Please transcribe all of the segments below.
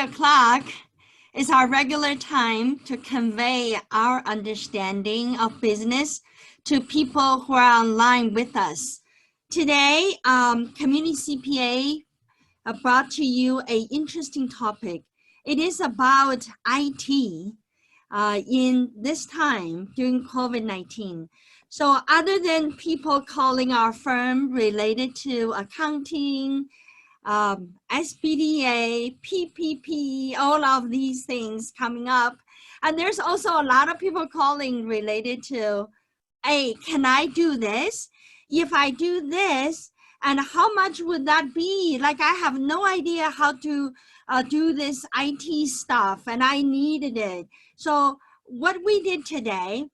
o'clock is our regular time to convey our understanding of business to people who are online with us. Today, Community CPA brought to you an interesting topic. It is about IT in this time during COVID-19. So other than people calling our firm related to accounting, SBDA, PPP, all of these things coming up. And there's also a lot of people calling related to, hey, can I do this? If I do this, and how much would that be? Like, I have no idea how to do this IT stuff, and I needed it. So what we did today,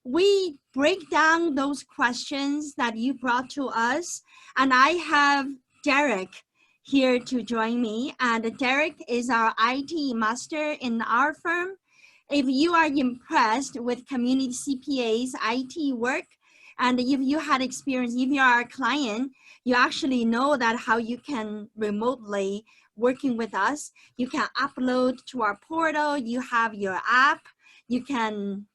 we break down those questions that you brought to us, and I have Derek here to join me. And Derek is our IT master in our firm. If you are impressed with Community CPA's IT work, and if you had experience, if you are a client, you actually know that how you can remotely working with us. You can upload to our portal. You have your app. You can,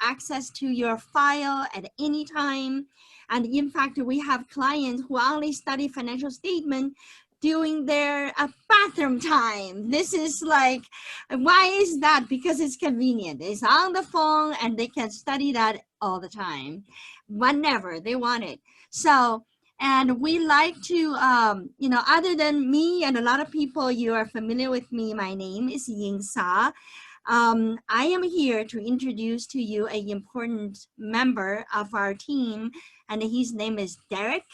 access to your file at any time. And in fact, we have clients who only study financial statement during their bathroom time. This is like, why is that? Because it's convenient. It's on the phone and they can study that all the time, whenever they want it. So, and we like to, other than me and a lot of people, you are familiar with me. My name is Ying. I am here to introduce to you an important member of our team, and his name is Derek.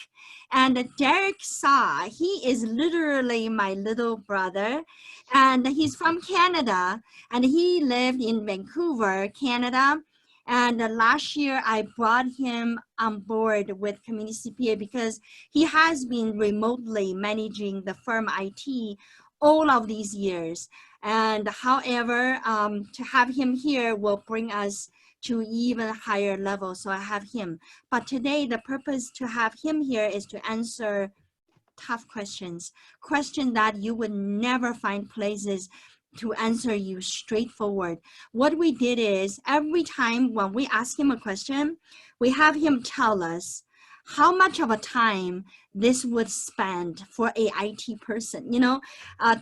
And Derek Sa, he is literally my little brother, and he's from Canada, and he lived in Vancouver, Canada. And last year, I brought him on board with Community CPA because he has been remotely managing the firm IT all of these years. And however, to have him here will bring us to even higher level. So I have him. But today, the purpose to have him here is to answer tough questions that you would never find places to answer you straightforward. What we did is every time when we ask him a question, we have him tell us how much of a time this would spend for a IT person.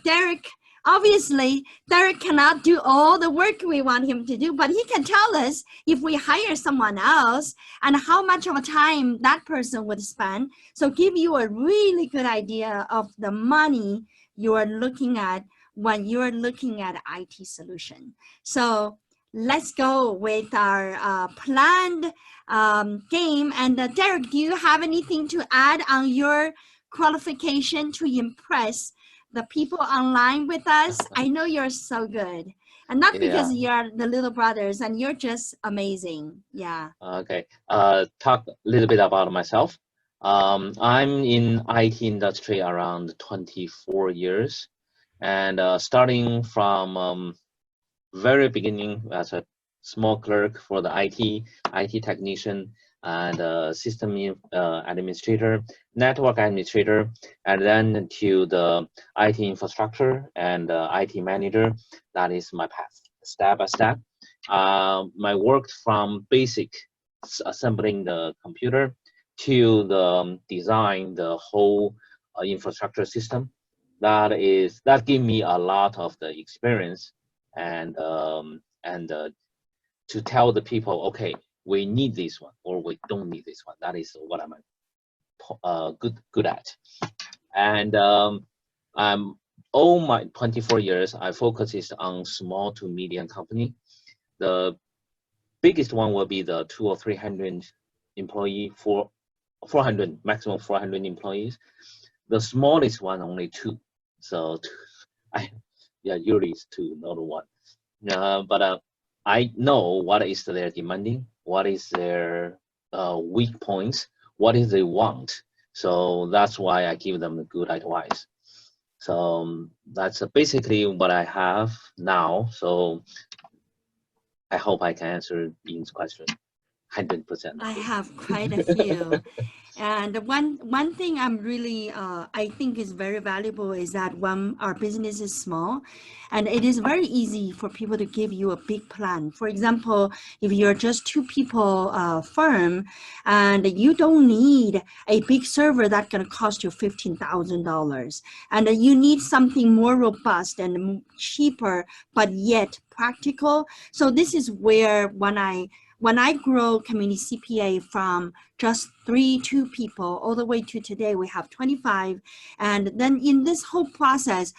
Derek, obviously, Derek cannot do all the work we want him to do, but he can tell us if we hire someone else and how much of a time that person would spend. So give you a really good idea of the money you are looking at when you're looking at IT solution. So let's go with our planned game. And Derek, do you have anything to add on your qualification to impress the people online with us? I know you're so good. And not because you're the little brothers, and you're just amazing. Yeah. Okay. Talk a little bit about myself. I'm in IT industry around 24 years. And starting from very beginning as a small clerk for the IT technician, and system administrator, network administrator, and then to the IT infrastructure and IT manager. That is my path, step by step. My work from basic assembling the computer to the design the whole infrastructure system. That gave me a lot of the experience and to tell the people, okay, we need this one or we don't need this one. That is what I'm good at. And all my 24 years, I focus on small to medium company. The biggest one will be the 200 or 300 employee, 400 maximum 400 employees. The smallest one only 2. So usually it's 2, not 1. But I know what is their demanding, what is their weak points, what is they want. So that's why I give them the good advice. So that's basically what I have now. So I hope I can answer Ying's question 100%. I have quite a few. And one thing I'm really I think is very valuable is that when our business is small, and it is very easy for people to give you a big plan. For example, if you're just two people firm, and you don't need a big server that's going to cost you $15,000, and you need something more robust and cheaper, but yet practical. So this is where when I grow community CPA from just 2 people all the way to today, we have 25. And then in this whole process,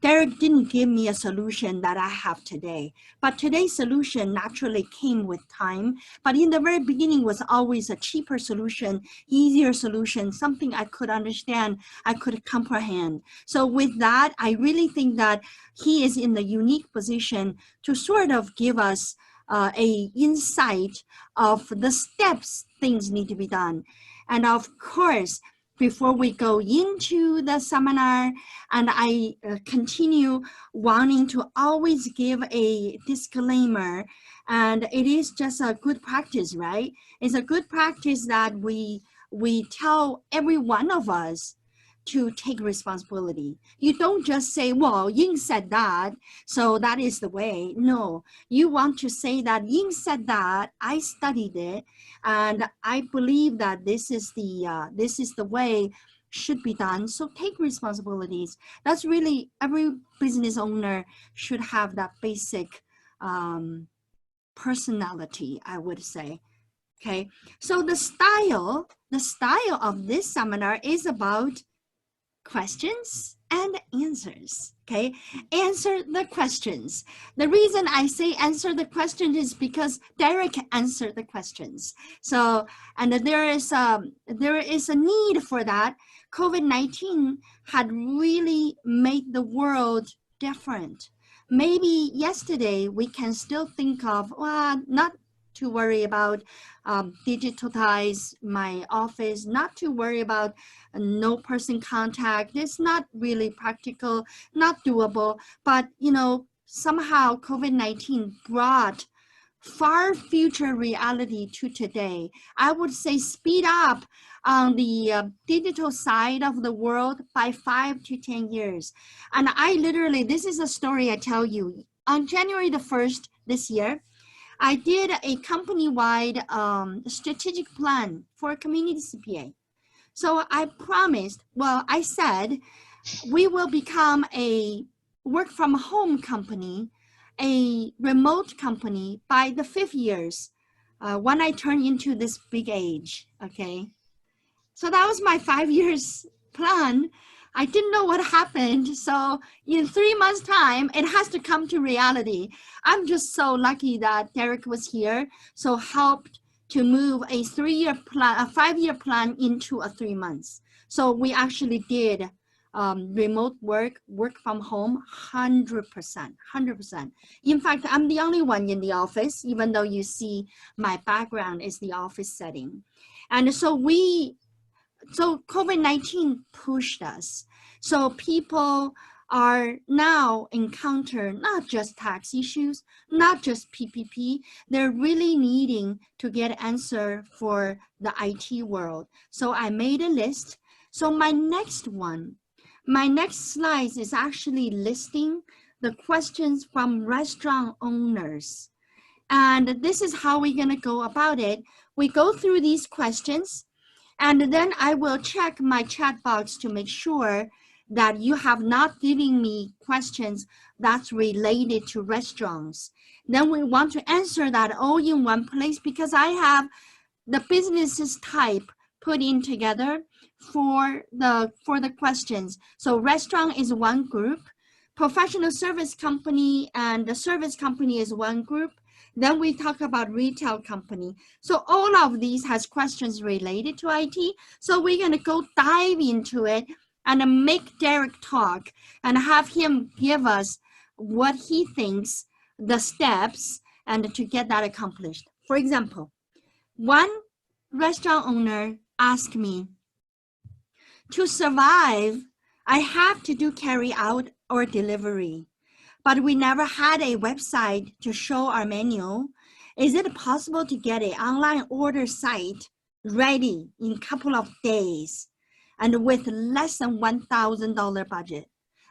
Derek didn't give me a solution that I have today. But today's solution naturally came with time. But in the very beginning was always a cheaper solution, easier solution, something I could understand, I could comprehend. So with that, I really think that he is in the unique position to sort of give us a insight of the steps things need to be done. And of course, before we go into the seminar, and I continue wanting to always give a disclaimer, and it is just a good practice, right? It's a good practice that we tell every one of us to take responsibility. You don't just say, well, Ying said that, so that is the way. No, you want to say that Ying said that, I studied it, and I believe that this is the way should be done. So take responsibilities. That's really, every business owner should have that basic personality, I would say. Okay, so the style of this seminar is about questions and answers. Okay, answer the questions. The reason I say answer the questions is because Derek answered the questions. So, and there is a need for that. COVID-19 had really made the world different. Maybe yesterday we can still think of, well, not to worry about digitize my office, not to worry about no person contact. It's not really practical, not doable, but you know, somehow COVID-19 brought far future reality to today. I would say speed up on the digital side of the world by 5 to 10 years. And I literally, this is a story I tell you. On January the 1st this year, I did a company-wide strategic plan for community CPA. So I promised, well, I said, we will become a work from home company, a remote company by the 5th years when I turn into this big age, okay? So that was my 5 years plan. I didn't know what happened. So in 3 months time, it has to come to reality. I'm just so lucky that Derek was here. So helped to move a 3-year plan, a 5-year plan into a 3 months. So we actually did remote work from home, 100%. In fact, I'm the only one in the office, even though you see my background is the office setting. And so COVID-19 pushed us. So people are now encounter not just tax issues, not just PPP, they're really needing to get answer for the IT world. So I made a list. So my next slide is actually listing the questions from restaurant owners. And this is how we're gonna go about it. We go through these questions, and then I will check my chat box to make sure that you have not given me questions that's related to restaurants. Then we want to answer that all in one place because I have the businesses type put in together for the questions. So restaurant is one group, professional service company and the service company is one group. Then we talk about retail company. So all of these has questions related to IT. So we're gonna go dive into it and make Derek talk and have him give us what he thinks the steps and to get that accomplished. For example, one restaurant owner asked me, to survive, I have to do carry out or delivery, but we never had a website to show our menu. Is it possible to get an online order site ready in a couple of days and with less than $1,000 budget.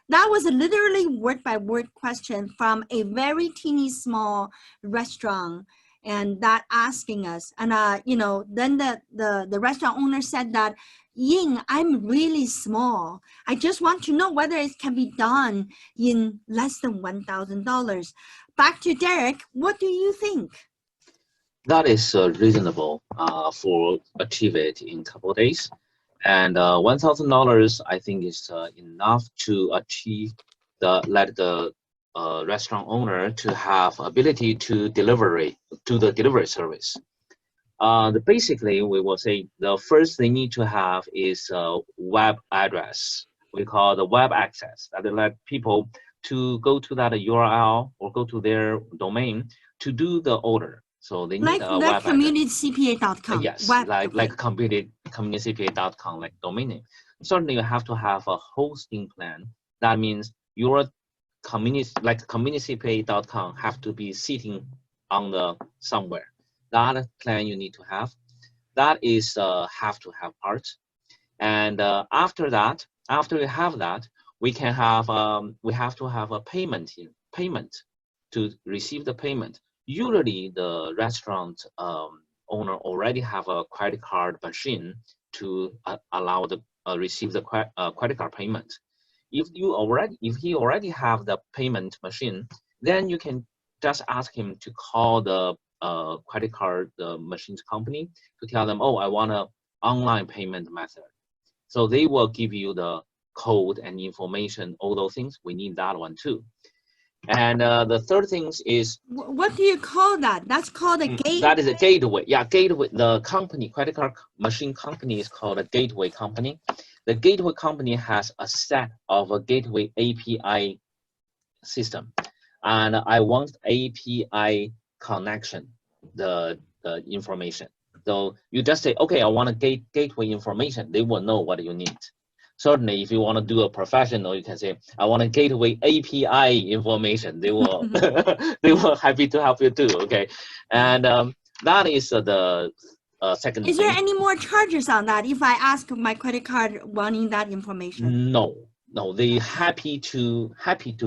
That was a literally word by word question from a very teeny small restaurant, and that asking us. And then the restaurant owner said that, Ying, I'm really small. I just want to know whether it can be done in less than $1,000. Back to Derek, what do you think? That is reasonable for achieve it in a couple of days. And $1,000, I think, is enough to achieve let the restaurant owner to have ability to do the delivery service. Basically, we will say the first they need to have is a web address. We call the web access that let people to go to that URL or go to their domain to do the order. So they need a web communitycpa.com. Yes, like communitycpa.com, like domain name. Certainly, you have to have a hosting plan. That means your communitycpa.com have to be sitting on the somewhere. That plan you need to have. That is have to have parts. And after we have that, we can have we have to have a payment to receive the payment. Usually, the restaurant owner already have a credit card machine to allow the receive the credit card payment. If he already have the payment machine, then you can just ask him to call the credit card machines company to tell them, oh, I want an online payment method. So they will give you the code and information, all those things. We need that one too. And the third thing is, what do you call that? That's called a gateway. That is a gateway. Yeah, gateway. The company, credit card machine company, is called a gateway company. The gateway company has a set of a gateway API system, and I want API connection, the information. So you just say, okay, I want a gateway information. They will know what you need. Certainly, if you want to do a professional, you can say, I want a gateway API information. They will they will happy to help you too. Okay, and that is the second. Is there any more charges on that if I ask my credit card wanting that information? No, they happy to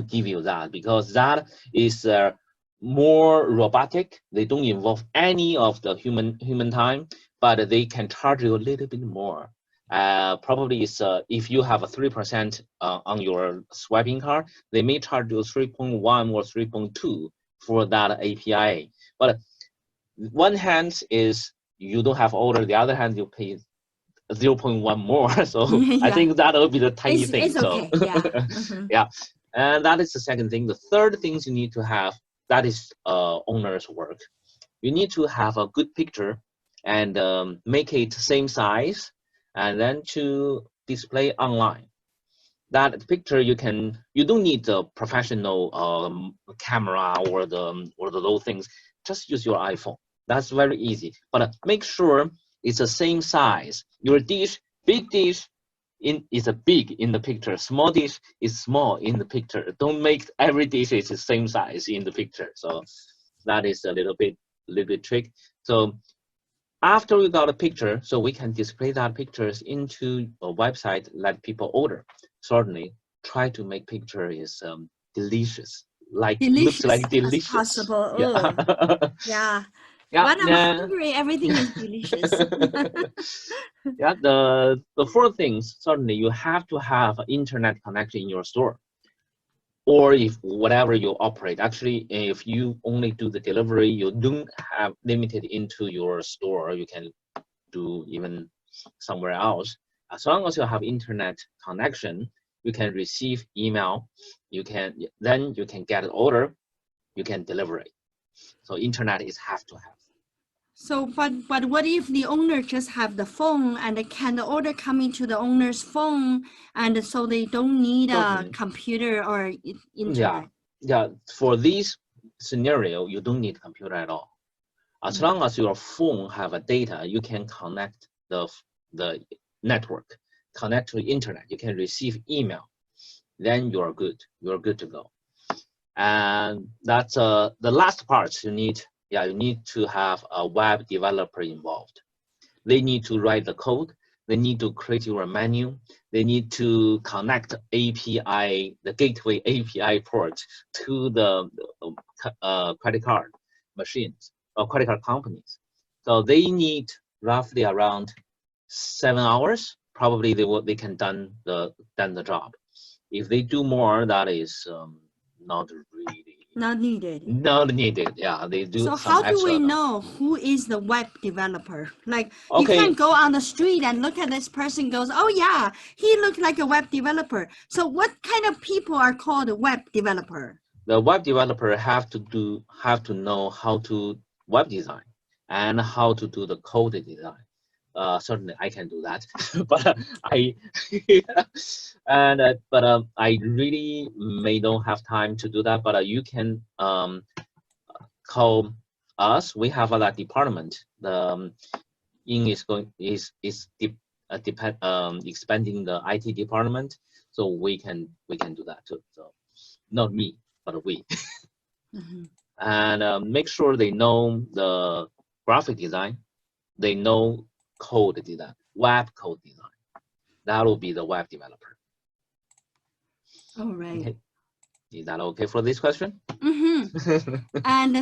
give you that, because that is more robotic. They don't involve any of the human time, but they can charge you a little bit more. Probably is if you have a 3% on your swiping card, they may charge you 3.1 or 3.2 for that API. But one hand is you don't have order, the other hand you pay 0.1 more. So yeah. I think that will be the tiny thing. It's okay. Yeah. Yeah, and that is the second thing. The third things you need to have, that is owner's work. You need to have a good picture and make it same size, and then to display online. That picture you don't need the professional camera or those things. Just use your iPhone. That's very easy. But make sure it's the same size. Your dish, big dish, is a big in the picture. Small dish is small in the picture. Don't make every dish is the same size in the picture. So that is a little bit trick. So after we got a picture, so we can display that pictures into a website, let people order. Certainly, try to make picture is delicious. Looks like delicious. Possible. Yeah. Yeah. Yeah. When I'm hungry, everything is delicious. Yeah. The four things, certainly you have to have internet connection in your store, or if whatever you operate. Actually, if you only do the delivery, you don't have limited into your store. You can do even somewhere else. As long as you have internet connection, you can receive email. Then you can get an order. You can deliver it. So internet is have to have. So, but what if the owner just have the phone, and can the order come into the owner's phone, and so they don't need a computer or internet? Yeah. For this scenario, you don't need computer at all. As long as your phone have a data, you can connect the network, connect to the internet. You can receive email. Then you're good. You're good to go. And that's the last part you need. Yeah, you need to have a web developer involved. They need to write the code. They need to create your menu. They need to connect API, the gateway API port to the credit card machines or credit card companies. So they need roughly around 7 hours. Probably they can done the job. If they do more, that is not really Not needed. not needed. Yeah, they do So some how do we extra. know who is the web developer? Like you Okay, can't go on the street and look at this person goes, oh yeah, he looked like a web developer. So what kind of people are called a web developer? the web developer have to know how to web design and how to do the code design. Certainly I can do that, but I I really may don't have time to do that. But you can call us. We have that department. The Ying expanding the IT department, so we can do that too. So not me, but we. Mm-hmm. And make sure they know the graphic design, they know code design, web code design. That will be the web developer. All right. Okay. Is that okay for this question? Mm-hmm. And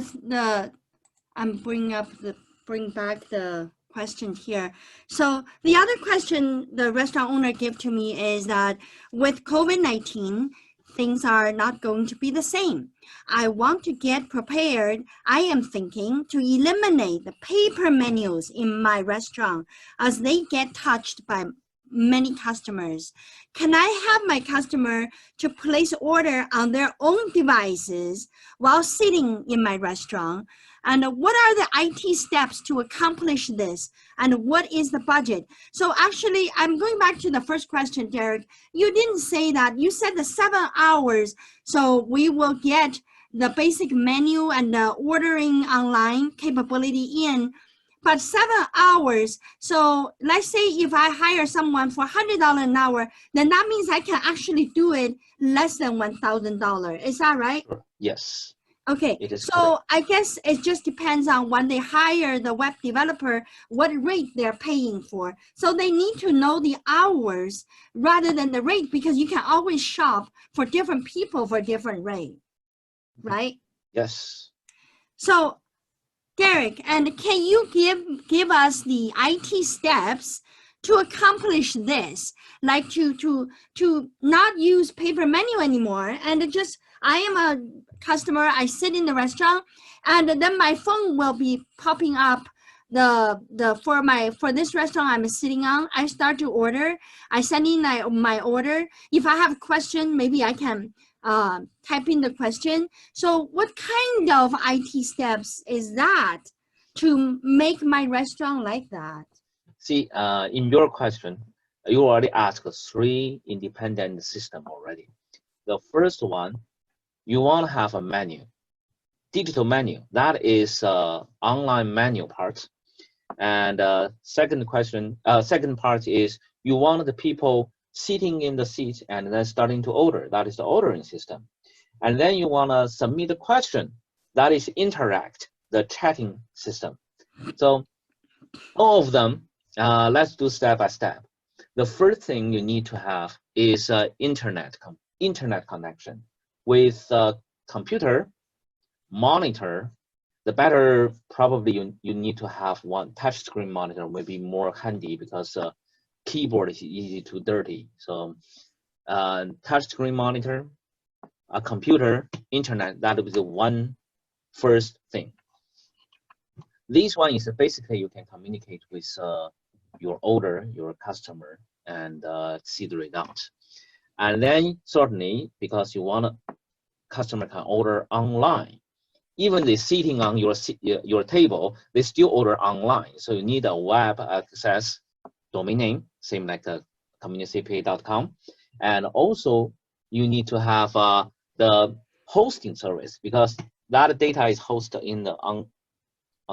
I'm bring back the question here. So the other question the restaurant owner gave to me is that with COVID-19, things are not going to be the same. I want to get prepared. I am thinking to eliminate the paper menus in my restaurant as they get touched by many customers. Can I have my customer to place order on their own devices while sitting in my restaurant? And what are the IT steps to accomplish this? And what is the budget? So actually, I'm going back to the first question, Derek. You didn't say that. You said the 7 hours. So we will get the basic menu and the ordering online capability in, but 7 hours. So let's say if I hire someone for $100 an hour, then that means I can actually do it less than $1,000. Is that right? Yes. Okay, so I guess it just depends on when they hire the web developer, what rate they're paying for. So they need to know the hours rather than the rate, because you can always shop for different people for different rate, right? Yes. So Derek, and can you give us the IT steps to accomplish this, like to not use paper menu anymore, and just I am a customer, I sit in the restaurant, and then my phone will be popping up for this restaurant I'm sitting on. I start to order, I send in my order. If I have a question, maybe I can type in the question. So what kind of IT steps is that to make my restaurant like that? See, in your question, you already asked 3 independent systems already. The first one, you want to have a menu, digital menu. That is online menu part. And second part is you want the people sitting in the seat and then starting to order. That is the ordering system. And then you want to submit a question. That is interact, the chatting system. So all of them, let's do step by step. The first thing you need to have is internet connection with computer, monitor. The better probably you need to have one touch screen monitor, will be more handy because keyboard is easy to dirty. So touch screen monitor, a computer, internet, that is the one first thing. This one is basically you can communicate with your order, your customer, and see the result. And then certainly, because you want customer can order online, even they sitting on your table, they still order online. So you need a web access domain name, same like communicatepay.com, and also you need to have the hosting service, because that data is hosted in the on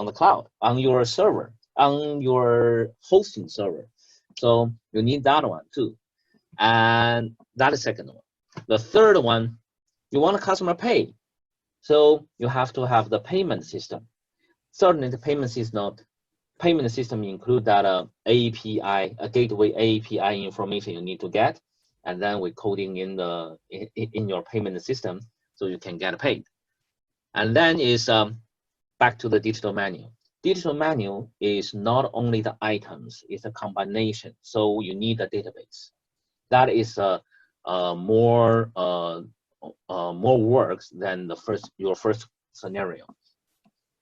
the cloud, on your server, on your hosting server. So you need that one too. And that is second one. The third one, you want a customer pay. So you have to have the payment system. Certainly the payment system payment system include that API, a gateway API information you need to get, and then we're coding in the in your payment system so you can get paid. And then is back to the digital menu. Digital menu is not only the items, it's a combination. So you need a database. That is more works than your first scenario.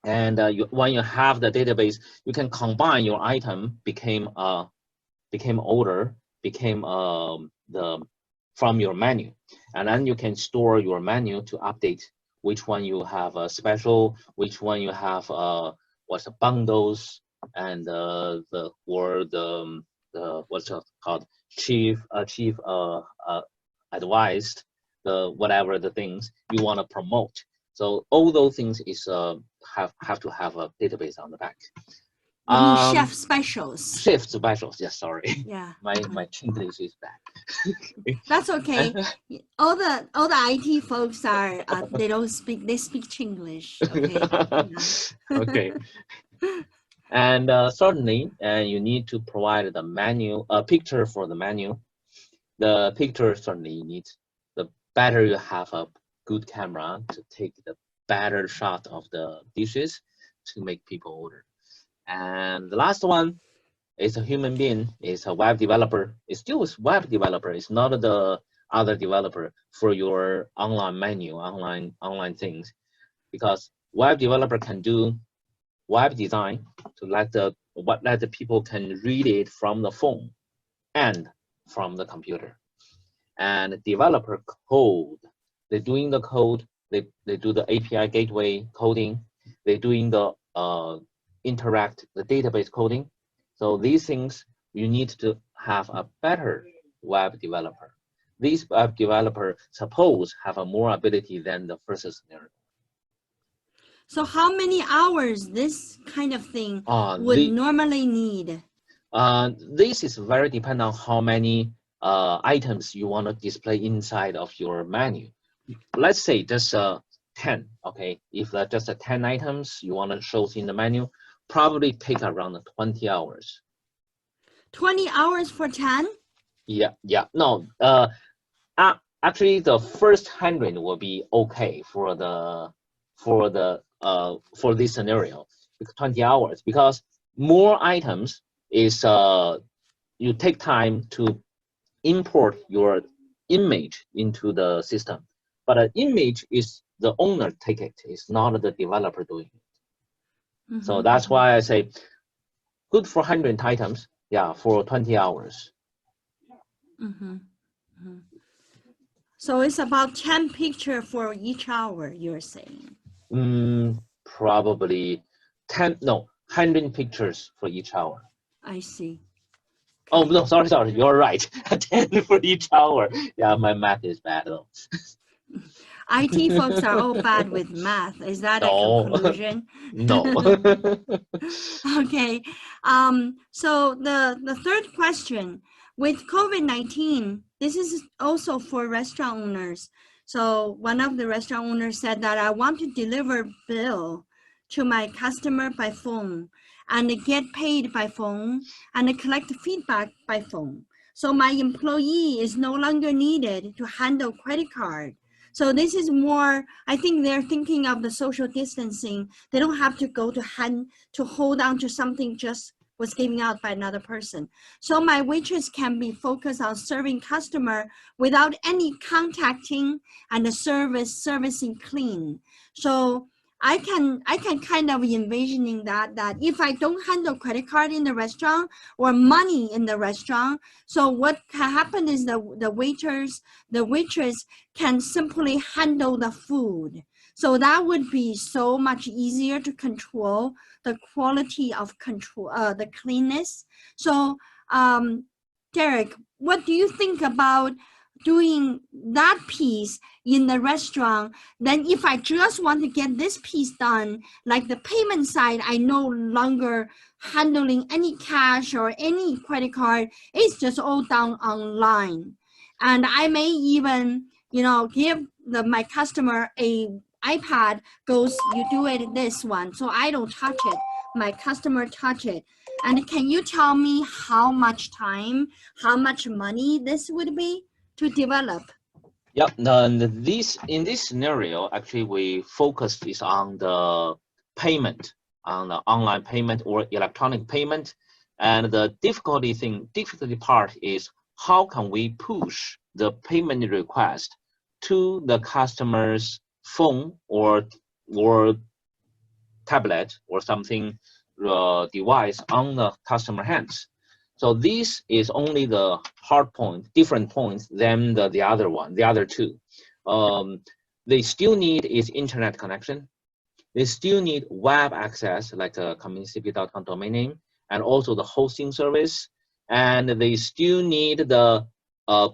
And when you have the database, you can combine your item became order, became from your menu, and then you can store your menu to update which one you have a special, which one you have what's the bundles, and the what's it called, chief advised, the whatever the things you want to promote. So all those things is have to have a database on the back. You mean chef specials? Chef specials, yes, sorry. Yeah. My English is bad. That's okay. All the IT folks are they speak Chinglish. Okay. Okay. And certainly, you need to provide the menu, a picture for the menu. The picture certainly needs, the better you have a good camera to take the better shot of the dishes to make people order. And the last one is a human being, is a web developer. It's still a web developer. It's not the other developer for your online menu, online things, because web developer can do web design to let the people can read it from the phone and from the computer. And developer code, they're doing the code, they do the API gateway coding, they're doing the the database coding. So these things, you need to have a better web developer. These web developer suppose have a more ability than the first scenario. So how many hours this kind of thing would normally need? This is very dependent on how many items you want to display inside of your menu. Let's say just 10, okay? If just 10 items you want to show in the menu, probably take around 20 hours. 20 hours for 10? Yeah. No, actually the first 100 will be okay for this scenario, 20 hours, because more items is you take time to import your image into the system, but an image is the owner take it, it's not the developer doing it. Mm-hmm. So that's why I say good for 100 items, yeah, for 20 hours. Mm-hmm. Mm-hmm. So it's about 10 pictures for each hour, you're saying? Probably 100 pictures for each hour. I see. Okay. Oh, no, sorry, you're right. 10 for each hour. Yeah, my math is bad though. IT folks are all bad with math. Is that a conclusion? No. Okay. So the third question, with COVID-19, this is also for restaurant owners. So one of the restaurant owners said that I want to deliver bill to my customer by phone and get paid by phone and collect feedback by phone. So my employee is no longer needed to handle credit card. So this is more, I think they're thinking of the social distancing. They don't have to go to hold on to something just was given out by another person. So my waitress can be focused on serving customer without any contacting and the servicing clean. So I can kind of envisioning that if I don't handle credit card in the restaurant or money in the restaurant, so what can happen is the waitress can simply handle the food. So that would be so much easier to control the quality of control, the cleanness. So Derek, what do you think about doing that piece in the restaurant? Then if I just want to get this piece done, like the payment side, I no longer handling any cash or any credit card. It's just all done online. And I may even, give my customer a iPad, goes, you do it this one, so I don't touch it. my customer touch it. And can you tell me how much time, how much money this would be to develop? Yep. In this scenario, actually, we focus is on the payment, on the online payment or electronic payment. And the difficulty part is how can we push the payment request to the customer's phone or tablet or something device on the customer hands. So this is only the hard point, different points than the other two. They still need is internet connection. They still need web access, like a communicp.com domain name, and also the hosting service. And they still need the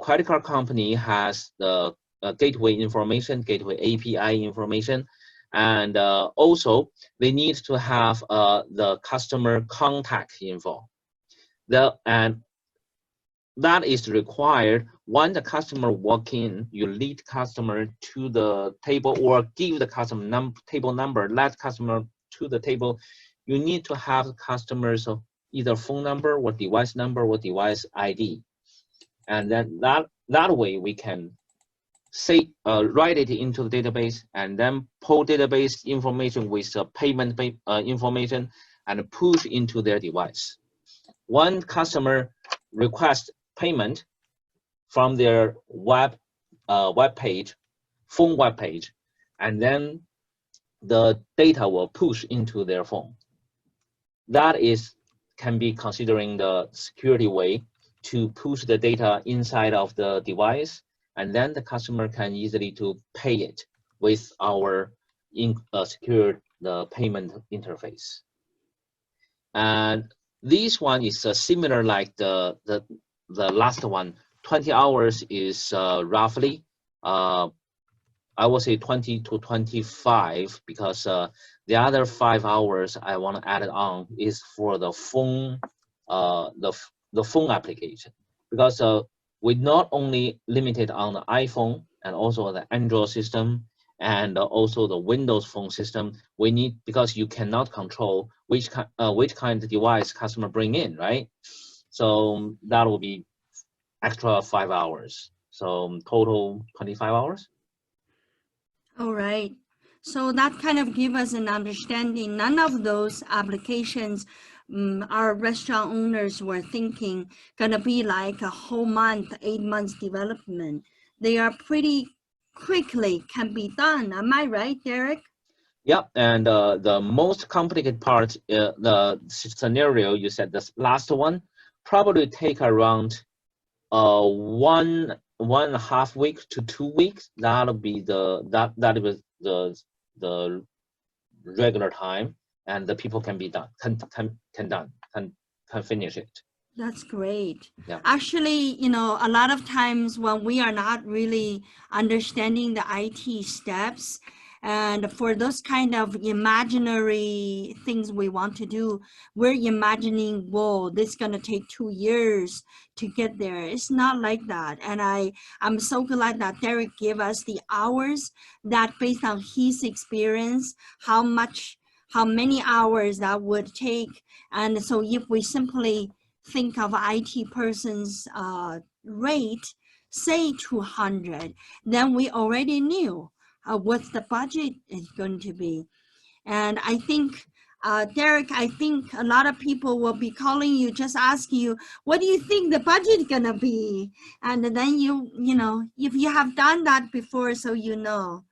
credit card company has the gateway information, gateway API information. And also, they need to have the customer contact info. And that is required when the customer walk in, you lead customer to the table or give the customer table number, let customer to the table. You need to have customers either phone number or device ID. And then that way we can write it into the database and then pull database information with payment information and push into their device. One customer requests payment from their web page, phone web page, and then the data will push into their phone. That can be considering the security way to push the data inside of the device, and then the customer can easily to pay it with our secured the payment interface. And this one is similar like the last one. 20 hours is roughly, I would say 20 to 25, because the other 5 hours I want to add it on is for the phone, the phone application, because we not only limited on the iPhone and also the Android system and also the Windows phone system. We need, because you cannot control which kind of device customer bring in, right? So that will be extra 5 hours. So total 25 hours. All right. So that kind of give us an understanding. None of those applications our restaurant owners were thinking gonna be like a whole month, 8 months development. They are pretty quickly can be done. Am I right, Derek? Yeah, and the most complicated part, the scenario you said, this last one, probably take around 1.5 weeks to 2 weeks. That'll be the regular time, and the people can be done, can finish it. That's great. Yeah. Actually, you know, a lot of times when we are not really understanding the IT steps, and for those kind of imaginary things we want to do, we're imagining, whoa, this is going to take 2 years to get there. It's not like that. And I'm so glad that Derek gave us the hours that based on his experience, how many hours that would take. And so if we simply think of IT person's rate, say 200, then we already knew what the budget is going to be. And I think, Derek, I think a lot of people will be calling you, just ask you, what do you think the budget is gonna be? And then you know, if you have done that before, so you know.